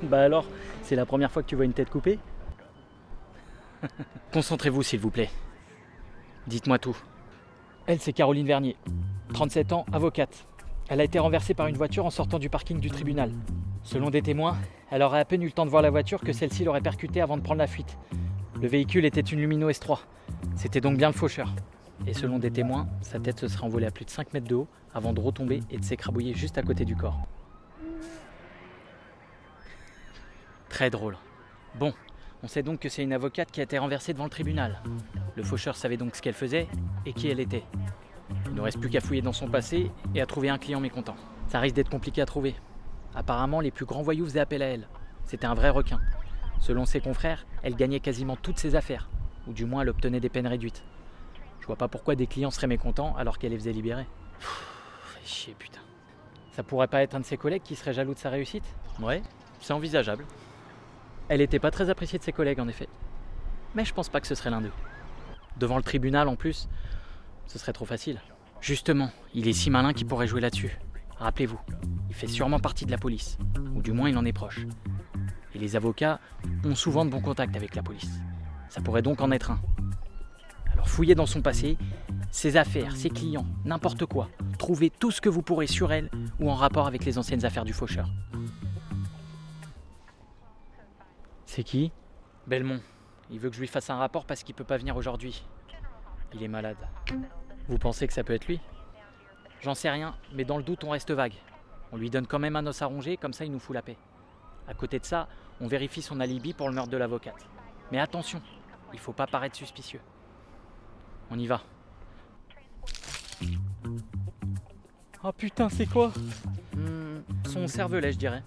Bah alors, c'est la première fois que tu vois une tête coupée? Concentrez-vous s'il vous plaît. Dites-moi tout. Elle, c'est Caroline Vernier, 37 ans, avocate. Elle a été renversée par une voiture en sortant du parking du tribunal. Selon des témoins, elle aurait à peine eu le temps de voir la voiture que celle-ci l'aurait percutée avant de prendre la fuite. Le véhicule était une Lumino S3. C'était donc bien le faucheur. Et selon des témoins, sa tête se serait envolée à plus de 5 mètres de haut avant de retomber et de s'écrabouiller juste à côté du corps. Très drôle. Bon, on sait donc que c'est une avocate qui a été renversée devant le tribunal. Le faucheur savait donc ce qu'elle faisait et qui elle était. Il ne reste plus qu'à fouiller dans son passé et à trouver un client mécontent. Ça risque d'être compliqué à trouver. Apparemment, les plus grands voyous faisaient appel à elle. C'était un vrai requin. Selon ses confrères, elle gagnait quasiment toutes ses affaires, ou du moins elle obtenait des peines réduites. Je vois pas pourquoi des clients seraient mécontents alors qu'elle les faisait libérer. Fait chier, putain. Ça pourrait pas être un de ses collègues qui serait jaloux de sa réussite? Ouais, c'est envisageable. Elle était pas très appréciée de ses collègues en effet. Mais je pense pas que ce serait l'un d'eux. Devant le tribunal en plus, ce serait trop facile. Justement, il est si malin qu'il pourrait jouer là-dessus. Rappelez-vous, il fait sûrement partie de la police, ou du moins il en est proche. Et les avocats ont souvent de bons contacts avec la police. Ça pourrait donc en être un. Alors fouillez dans son passé, ses affaires, ses clients, n'importe quoi. Trouvez tout ce que vous pourrez sur elle ou en rapport avec les anciennes affaires du faucheur. C'est qui? Belmont. Il veut que je lui fasse un rapport parce qu'il peut pas venir aujourd'hui. Il est malade. Vous pensez que ça peut être lui? J'en sais rien, mais dans le doute, on reste vague. On lui donne quand même un os à ronger, comme ça il nous fout la paix. À côté de ça, on vérifie son alibi pour le meurtre de l'avocate. Mais attention, il faut pas paraître suspicieux. On y va. Oh putain, c'est quoi? Son cervelet, je dirais.